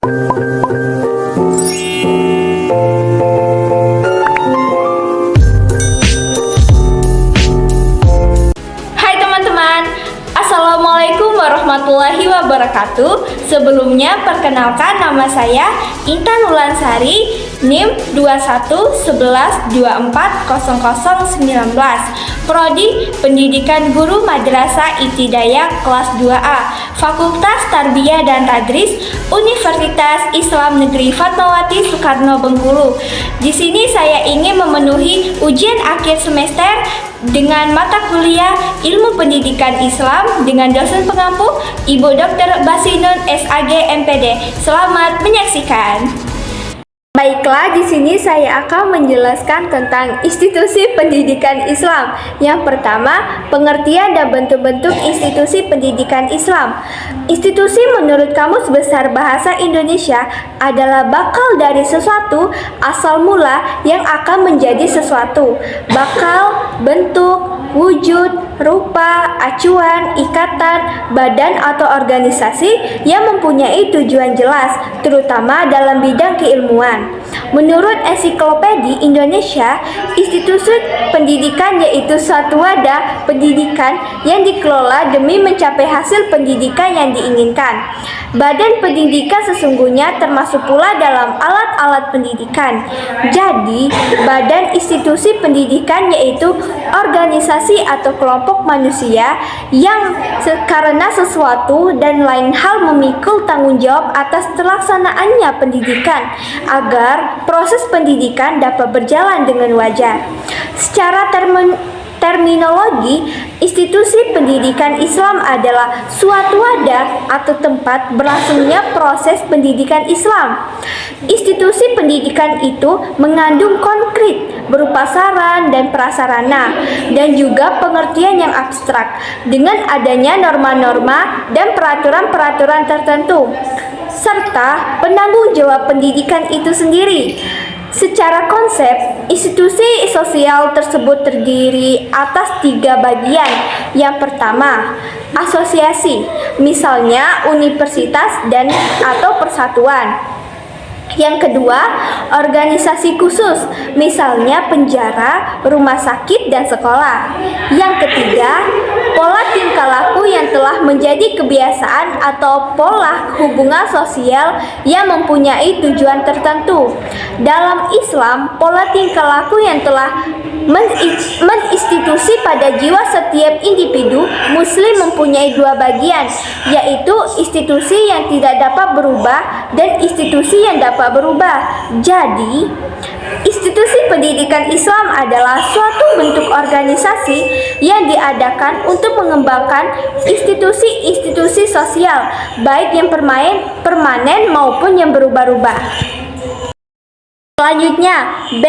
Hai teman-teman, Assalamualaikum warahmatullahi wabarakatuh. Sebelumnya perkenalkan, nama saya Intan Wulansari, NIM 2111240019, Prodi Pendidikan Guru Madrasah Ibtidaiyah kelas 2A, Fakultas Tarbiyah dan Tadris, Universitas Islam Negeri Fatmawati Soekarno Bengkulu. Di sini saya ingin memenuhi ujian akhir semester dengan mata kuliah Ilmu Pendidikan Islam dengan dosen pengampu Ibu Dr. Basinun SAG MPD. Selamat menyaksikan. Baiklah, di sini saya akan menjelaskan tentang institusi pendidikan Islam. Yang pertama, pengertian dan bentuk-bentuk institusi pendidikan Islam. Institusi menurut Kamus Besar Bahasa Indonesia adalah bakal dari sesuatu, asal mula yang akan menjadi sesuatu. Bakal, bentuk, wujud, rupa, acuan, ikatan, badan atau organisasi yang mempunyai tujuan jelas, terutama dalam bidang keilmuan. Menurut Ensiklopedia Indonesia, institusi pendidikan yaitu suatu wadah pendidikan yang dikelola demi mencapai hasil pendidikan yang diinginkan. Badan pendidikan sesungguhnya termasuk pula dalam alat-alat pendidikan. Jadi, badan institusi pendidikan yaitu organisasi atau kelompok manusia yang karena sesuatu dan lain hal memikul tanggung jawab atas terlaksanaannya pendidikan agar proses pendidikan dapat berjalan dengan wajar. Secara terminologi, institusi pendidikan Islam adalah suatu wadah atau tempat berlangsungnya proses pendidikan Islam. Institusi pendidikan itu mengandung konkret berupa saran dan prasarana dan juga pengertian yang abstrak dengan adanya norma-norma dan peraturan-peraturan tertentu serta penanggung jawab pendidikan itu sendiri. Secara konsep, institusi sosial tersebut terdiri atas 3 bagian. Yang pertama, asosiasi, misalnya universitas dan atau persatuan. Yang kedua, organisasi khusus, misalnya penjara, rumah sakit, dan sekolah. Yang ketiga, pola tingkah laku yang telah menjadi kebiasaan atau pola hubungan sosial yang mempunyai tujuan tertentu. Dalam Islam, pola tingkah laku yang telah menginstitusi pada jiwa setiap individu muslim mempunyai 2 bagian, yaitu institusi yang tidak dapat berubah dan institusi yang dapat berubah. Jadi, institusi pendidikan Islam adalah suatu bentuk organisasi yang diadakan untuk mengembangkan institusi-institusi sosial, baik yang permanen maupun yang berubah-ubah. Selanjutnya, B.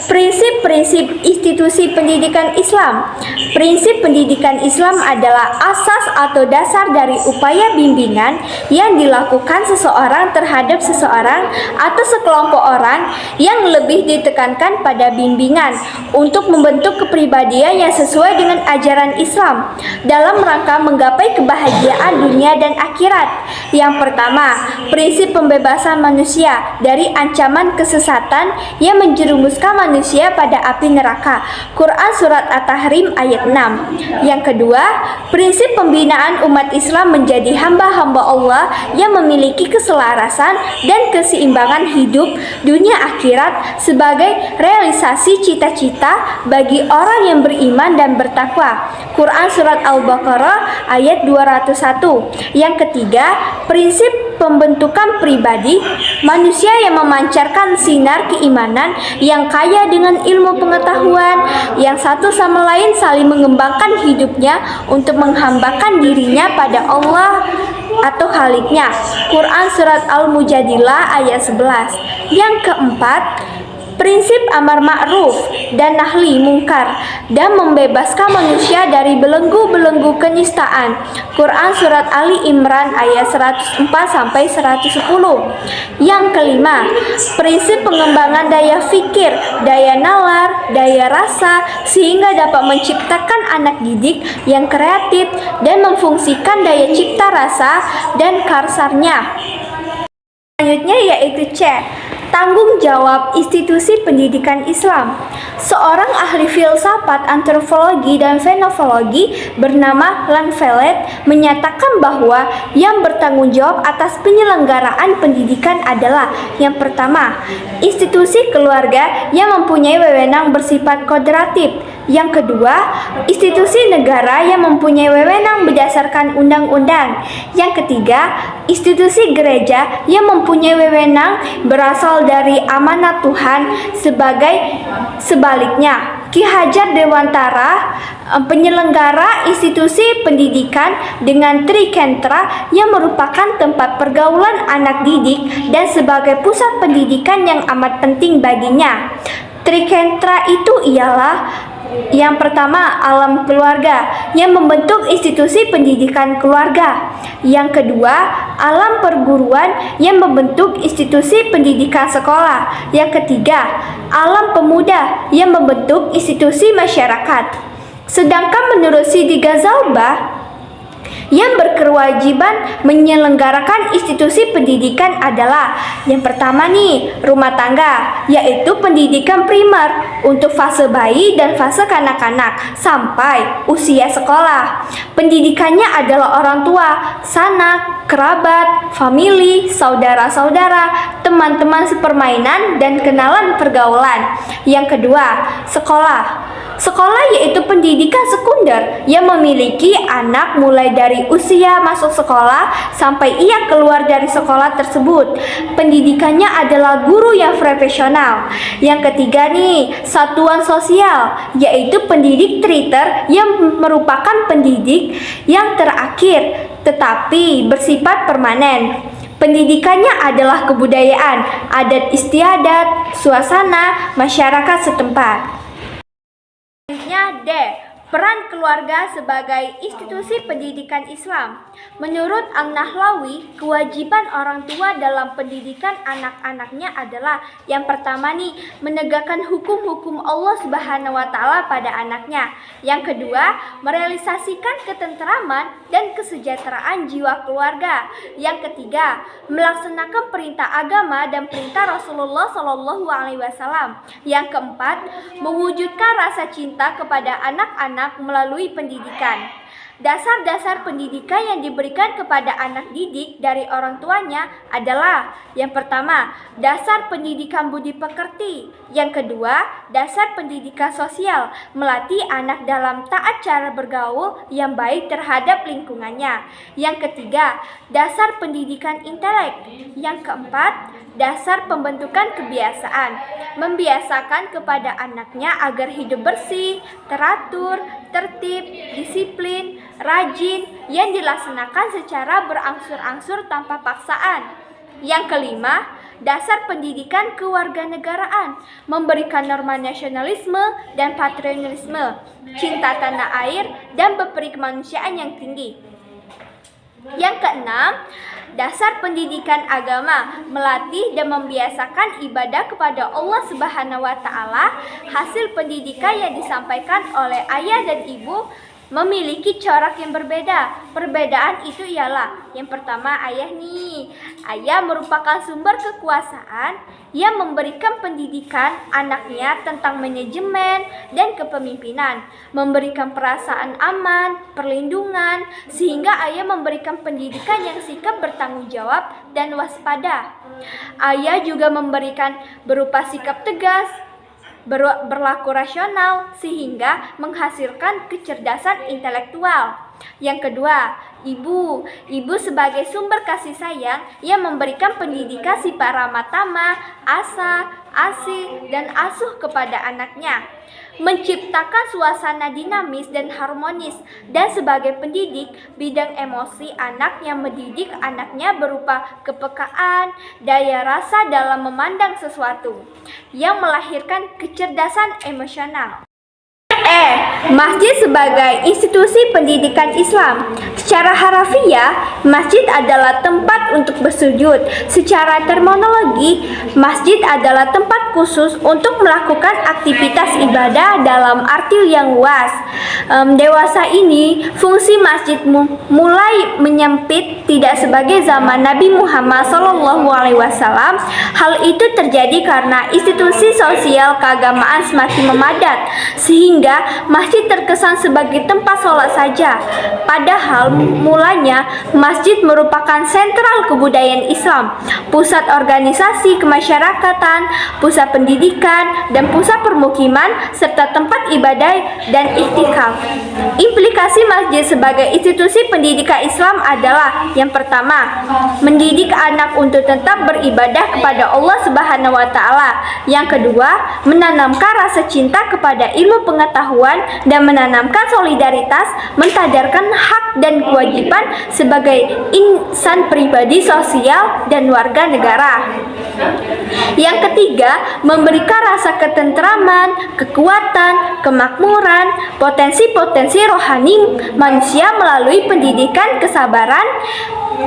Prinsip-prinsip institusi pendidikan Islam. Prinsip pendidikan Islam adalah asas atau dasar dari upaya bimbingan yang dilakukan seseorang terhadap seseorang atau sekelompok orang yang lebih ditekankan pada bimbingan untuk membentuk kepribadian yang sesuai dengan ajaran Islam dalam rangka menggapai kebahagiaan dunia dan akhirat. Yang pertama, prinsip pembebasan manusia dari ancaman kesesatan yang menjerumuskan manusia pada api neraka. Quran Surat At-Tahrim ayat 6. Yang kedua, prinsip pembinaan umat Islam menjadi hamba-hamba Allah yang memiliki keselarasan dan keseimbangan hidup dunia akhirat sebagai realisasi cita-cita bagi orang yang beriman dan bertakwa. Quran Surat Al-Baqarah ayat 201. Yang ketiga, prinsip pembentukan pribadi manusia yang memancarkan sinar keimanan yang kaya dengan ilmu pengetahuan, yang satu sama lain saling mengembangkan hidupnya untuk menghambakan dirinya pada Allah atau Khaliknya. Quran Surat Al-Mujadilah ayat 11. Yang keempat, prinsip amar ma'ruf dan nahi mungkar dan membebaskan manusia dari belenggu-belenggu kenistaan. Quran Surat Ali Imran ayat 104-110. Yang kelima, prinsip pengembangan daya fikir, daya nalar, daya rasa sehingga dapat menciptakan anak didik yang kreatif dan memfungsikan daya cipta rasa dan karsarnya. Selanjutnya yaitu C. Tanggung jawab institusi pendidikan Islam. Seorang ahli filsafat, antropologi, dan fenomenologi bernama Langfelet menyatakan bahwa yang bertanggung jawab atas penyelenggaraan pendidikan adalah yang pertama, institusi keluarga yang mempunyai wewenang bersifat kodratif. Yang kedua, institusi negara yang mempunyai wewenang berdasarkan undang-undang. Yang ketiga, institusi gereja yang mempunyai wewenang berasal dari amanat Tuhan. Sebaliknya, Ki Hajar Dewantara, penyelenggara institusi pendidikan dengan Trikentra yang merupakan tempat pergaulan anak didik dan sebagai pusat pendidikan yang amat penting baginya. Trikentra itu ialah yang pertama, alam keluarga yang membentuk institusi pendidikan keluarga. Yang kedua, alam perguruan yang membentuk institusi pendidikan sekolah. Yang ketiga, alam pemuda yang membentuk institusi masyarakat. Sedangkan menurut Sidi Ghazalbah, yang berkewajiban menyelenggarakan institusi pendidikan adalah yang pertama rumah tangga, yaitu pendidikan primer untuk fase bayi dan fase kanak-kanak sampai usia sekolah. Pendidikannya adalah orang tua, sanak, kerabat, famili, saudara-saudara, teman-teman sepermainan, dan kenalan pergaulan. Yang kedua, sekolah. Sekolah yaitu pendidikan sekunder yang memiliki anak mulai dari usia masuk sekolah sampai ia keluar dari sekolah tersebut. Pendidikannya adalah guru yang profesional. Yang ketiga satuan sosial, yaitu pendidik triter yang merupakan pendidik yang terakhir tetapi bersifat permanen. Pendidikannya adalah kebudayaan, adat istiadat, suasana, masyarakat setempat. Selanjutnya D. Peran keluarga sebagai institusi pendidikan Islam. Menurut An-Nahlawi, kewajiban orang tua dalam pendidikan anak-anaknya adalah yang pertama menegakkan hukum-hukum Allah Subhanahu wa Ta'ala pada anaknya. Yang kedua, merealisasikan ketentraman dan kesejahteraan jiwa keluarga. Yang ketiga, melaksanakan perintah agama dan perintah Rasulullah Shallallahu Alaihi Wasallam. Yang keempat, mewujudkan rasa cinta kepada anak-anak melalui pendidikan. Dasar-dasar pendidikan yang diberikan kepada anak didik dari orang tuanya adalah yang pertama, dasar pendidikan budi pekerti. Yang kedua, dasar pendidikan sosial, melatih anak dalam taat cara bergaul yang baik terhadap lingkungannya. Yang ketiga, dasar pendidikan intelek. Yang keempat, dasar pembentukan kebiasaan, membiasakan kepada anaknya agar hidup bersih, teratur, tertib, disiplin, rajin, yang dilaksanakan secara berangsur-angsur tanpa paksaan. Yang kelima, dasar pendidikan kewarganegaraan, memberikan norma nasionalisme dan patriotisme, cinta tanah air, dan berperi kemanusiaan yang tinggi. Yang keenam, dasar pendidikan agama, melatih dan membiasakan ibadah kepada Allah Subhanahu wa Ta'ala. Hasil pendidikan yang disampaikan oleh ayah dan ibu memiliki corak yang berbeda. Perbedaan itu ialah yang pertama, ayah merupakan sumber kekuasaan yang memberikan pendidikan anaknya tentang manajemen dan kepemimpinan, memberikan perasaan aman, perlindungan, sehingga ayah memberikan pendidikan yang sikap bertanggung jawab dan waspada. Ayah juga memberikan berupa sikap tegas, berlaku rasional, sehingga menghasilkan kecerdasan intelektual. Yang kedua, ibu sebagai sumber kasih sayang yang memberikan pendidikan sifat ramah tamah, asa, asih, dan asuh kepada anaknya, menciptakan suasana dinamis dan harmonis. Dan sebagai pendidik bidang emosi anak yang mendidik anaknya berupa kepekaan, daya rasa dalam memandang sesuatu, yang melahirkan kecerdasan emosional. Masjid sebagai institusi pendidikan Islam. Secara harafiah, masjid adalah tempat untuk bersujud. Secara terminologi, masjid adalah tempat khusus untuk melakukan aktivitas ibadah dalam arti yang luas. Dewasa ini, fungsi masjid mulai menyempit, tidak sebagai zaman Nabi Muhammad SAW. Hal itu terjadi karena institusi sosial keagamaan semakin memadat, sehingga masjid terkesan sebagai tempat sholat saja. Padahal mulanya masjid merupakan sentral kebudayaan Islam, pusat organisasi kemasyarakatan, pusat pendidikan, dan pusat permukiman, serta tempat ibadah dan iktikaf. Implikasi masjid sebagai institusi pendidikan Islam adalah yang pertama, mendidik anak untuk tetap beribadah kepada Allah Subhanahu wa Ta'ala. Yang kedua, menanamkan rasa cinta kepada ilmu pengetahuan dan menanamkan solidaritas, mentadarkan hak dan kewajiban sebagai insan pribadi, sosial, dan warga negara. Yang ketiga, memberikan rasa ketentraman, kekuatan, kemakmuran, potensi-potensi rohani manusia melalui pendidikan kesabaran,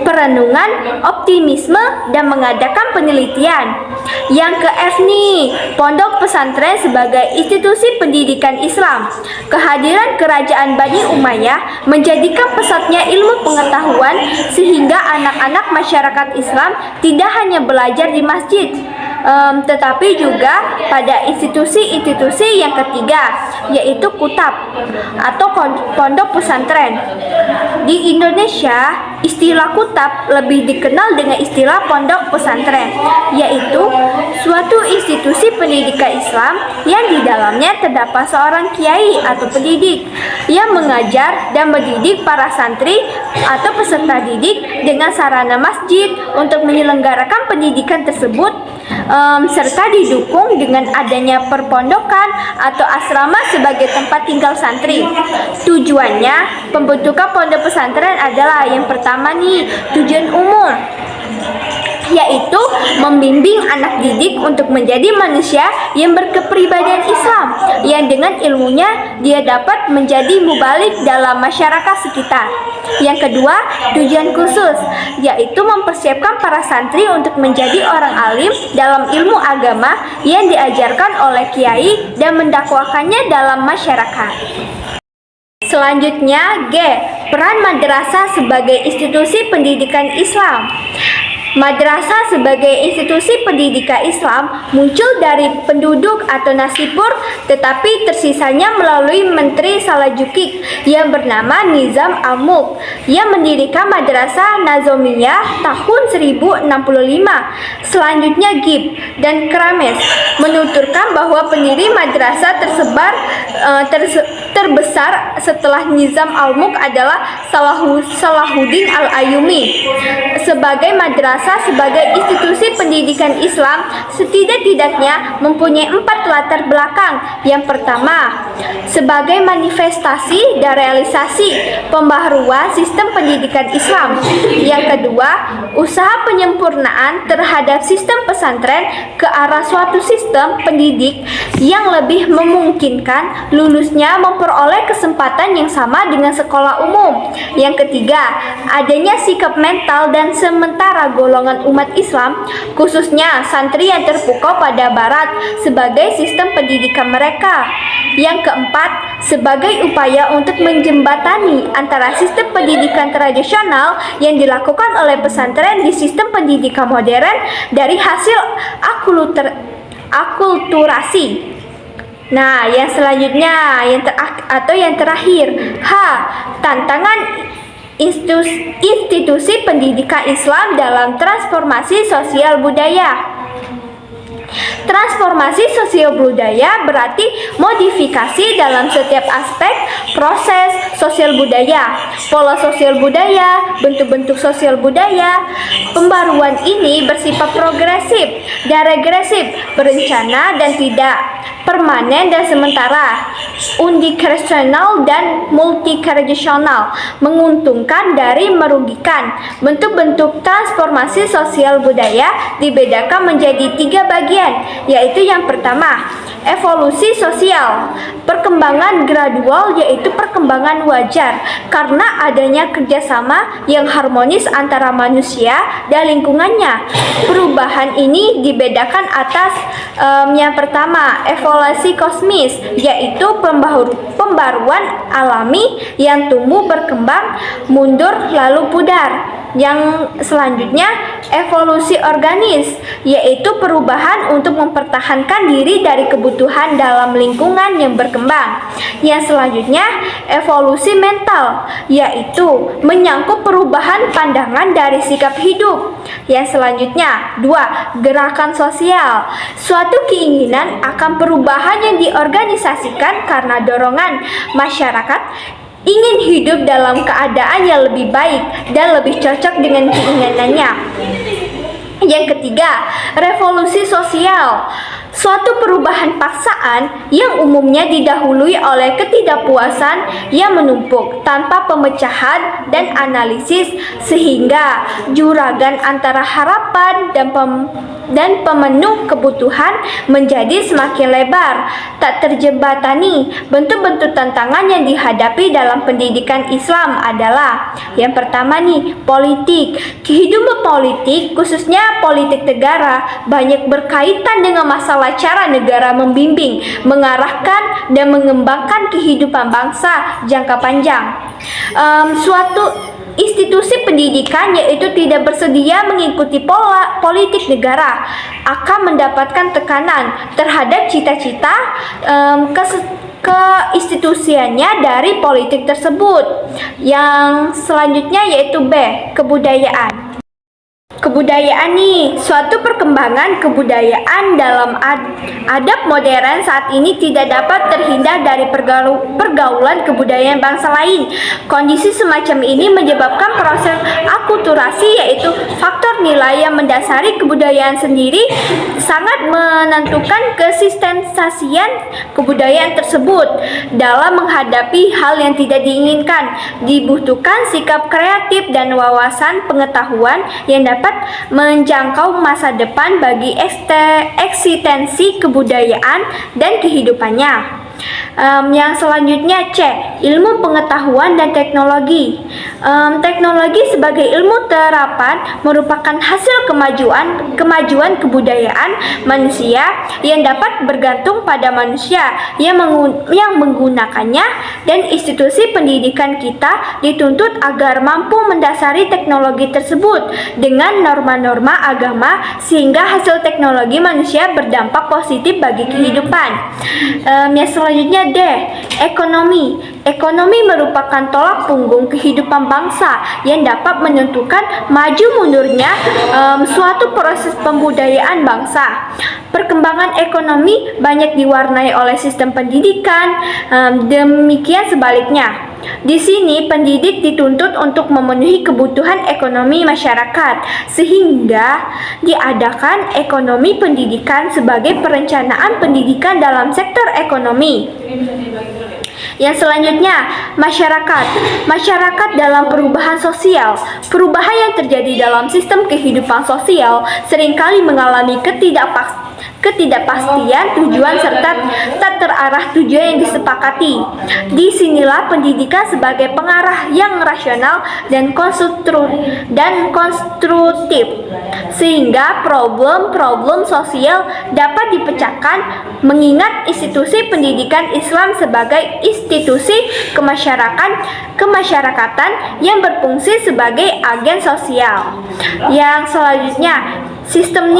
perenungan, optimisme, dan mengadakan penelitian. Yang ke F nih, pondok pesantren sebagai institusi pendidikan Islam. Kehadiran kerajaan Bani Umayyah menjadikan pesatnya ilmu pengetahuan, sehingga anak-anak masyarakat Islam tidak hanya belajar di masjid, tetapi juga pada institusi-institusi yang ketiga, yaitu kutab atau pondok pesantren. Di Indonesia, istilah kutab lebih dikenal dengan istilah pondok pesantren, yaitu suatu institusi pendidikan Islam yang di dalamnya terdapat seorang kiai atau pendidik yang mengajar dan mendidik para santri atau peserta didik dengan sarana masjid untuk menyelenggarakan pendidikan tersebut, serta didukung dengan adanya perpondokan atau asrama sebagai tempat tinggal santri. Tujuannya, pembentukan pondok pesantren adalah yang pertama nih, tujuan umum, yaitu membimbing anak didik untuk menjadi manusia yang berkepribadian Islam, yang dengan ilmunya dia dapat menjadi mubalik dalam masyarakat sekitar. Yang kedua, tujuan khusus, yaitu mempersiapkan para santri untuk menjadi orang alim dalam ilmu agama yang diajarkan oleh kiai dan mendakwakannya dalam masyarakat. Selanjutnya, G. Peran madrasah sebagai institusi pendidikan Islam. Madrasah sebagai institusi pendidikan Islam muncul dari penduduk atau nasipur, tetapi tersisanya melalui Menteri Salajukid yang bernama Nizam Al-Mulk yang mendirikan Madrasah Nazomiyah tahun 1065. Selanjutnya Gib dan Krames menuturkan bahwa pendiri madrasah terbesar setelah Nizam Al-Mulk adalah Salahuddin Al-Ayyubi. Sebagai madrasah sebagai institusi pendidikan Islam setidak-tidaknya mempunyai 4 latar belakang. Yang pertama, sebagai manifestasi dan realisasi pembaharuan sistem pendidikan Islam. Yang kedua, usaha penyempurnaan terhadap sistem pesantren ke arah suatu sistem pendidik yang lebih memungkinkan lulusnya memperoleh kesempatan yang sama dengan sekolah umum. Yang ketiga, adanya sikap mental dan sementara golongan umat Islam, khususnya santri yang terpukau pada barat sebagai sistem pendidikan mereka. Yang keempat, sebagai upaya untuk menjembatani antara sistem pendidikan tradisional yang dilakukan oleh pesantren di sistem pendidikan modern dari hasil akulturasi. Nah, yang selanjutnya yang terakhir, H. Tantangan institusi pendidikan Islam dalam transformasi sosial budaya. Transformasi sosial budaya berarti modifikasi dalam setiap aspek proses sosial budaya, pola sosial budaya, bentuk-bentuk sosial budaya. Pembaruan ini bersifat progresif dan regresif, berencana dan tidak, permanen dan sementara, unidireksional dan multidireksional, menguntungkan dari merugikan. Bentuk-bentuk transformasi sosial budaya dibedakan menjadi 3 bagian, yaitu yang pertama, evolusi sosial. Perkembangan gradual yaitu perkembangan wajar karena adanya kerjasama yang harmonis antara manusia dan lingkungannya. Perubahan ini dibedakan atas yang pertama, evolusi kosmis, yaitu pembaruan alami yang tumbuh berkembang mundur lalu pudar. Yang selanjutnya, evolusi organis, yaitu perubahan untuk mempertahankan diri dari kebutuhan dalam lingkungan yang berkembang. Yang selanjutnya, evolusi mental, yaitu menyangkut perubahan pandangan dari sikap hidup. Yang selanjutnya, 2. Gerakan sosial, suatu keinginan akan perubahan yang diorganisasikan karena dorongan masyarakat ingin hidup dalam keadaan yang lebih baik dan lebih cocok dengan keinginannya. Yang ketiga, revolusi sosial, suatu perubahan paksaan yang umumnya didahului oleh ketidakpuasan yang menumpuk tanpa pemecahan dan analisis sehingga juragan antara harapan dan pemenuh kebutuhan menjadi semakin lebar, tak terjembatani. Bentuk-bentuk tantangan yang dihadapi dalam pendidikan Islam adalah yang pertama politik. Kehidupan politik, khususnya politik negara, banyak berkaitan dengan masalah cara negara membimbing, mengarahkan, dan mengembangkan kehidupan bangsa jangka panjang. Suatu institusi pendidikan yaitu tidak bersedia mengikuti pola politik negara akan mendapatkan tekanan terhadap cita-cita keinstitusiannya dari politik tersebut. Yang selanjutnya yaitu B, kebudayaan. Kebudayaan suatu perkembangan kebudayaan dalam adab modern saat ini tidak dapat terhindar dari pergaulan kebudayaan bangsa lain. Kondisi semacam ini menyebabkan proses akulturasi, yaitu faktor nilai yang mendasari kebudayaan sendiri sangat menentukan kesistensian kebudayaan tersebut. Dalam menghadapi hal yang tidak diinginkan, dibutuhkan sikap kreatif dan wawasan pengetahuan yang dapat menjangkau masa depan bagi eksistensi kebudayaan dan kehidupannya. Yang selanjutnya C, ilmu pengetahuan dan teknologi. Teknologi sebagai ilmu terapan merupakan hasil kemajuan kebudayaan manusia yang dapat bergantung pada manusia yang menggunakannya, dan institusi pendidikan kita dituntut agar mampu mendasari teknologi tersebut dengan norma-norma agama sehingga hasil teknologi manusia berdampak positif bagi kehidupan. Yang selanjutnya D, ekonomi. Ekonomi merupakan tolak punggung kehidupan bangsa yang dapat menentukan maju mundurnya suatu proses pembudayaan bangsa. Perkembangan ekonomi banyak diwarnai oleh sistem pendidikan, demikian sebaliknya. Di sini pendidik dituntut untuk memenuhi kebutuhan ekonomi masyarakat, sehingga diadakan ekonomi pendidikan sebagai perencanaan pendidikan dalam sektor ekonomi. Yang selanjutnya, masyarakat dalam perubahan sosial. Perubahan yang terjadi dalam sistem kehidupan sosial seringkali mengalami ketidakpastian tujuan serta tak terarah tujuan yang disepakati. Disinilah pendidikan sebagai pengarah yang rasional dan konstruktif, sehingga problem-problem sosial dapat dipecahkan, mengingat institusi pendidikan Islam sebagai institusi kemasyarakatan yang berfungsi sebagai agen sosial. Yang selanjutnya, sistem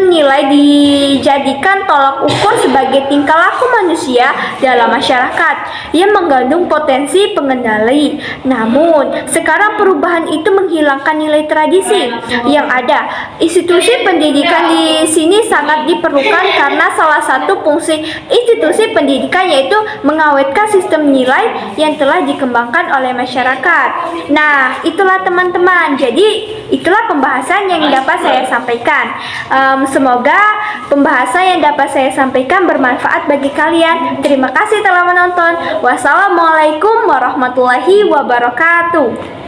nilai dijadikan tolak ukur sebagai tingkah laku manusia dalam masyarakat yang mengandung potensi pengendali. Namun, sekarang perubahan itu menghilangkan nilai tradisi yang ada. Institusi pendidikan di sini sangat diperlukan karena salah satu fungsi institusi pendidikan yaitu mengawetkan sistem nilai yang telah dikembangkan oleh masyarakat. Nah, itulah teman-teman. Jadi, itulah pembahasan yang dapat saya sampaikan. Semoga pembahasan yang dapat saya sampaikan bermanfaat bagi kalian. Terima kasih telah menonton. Wassalamualaikum warahmatullahi wabarakatuh.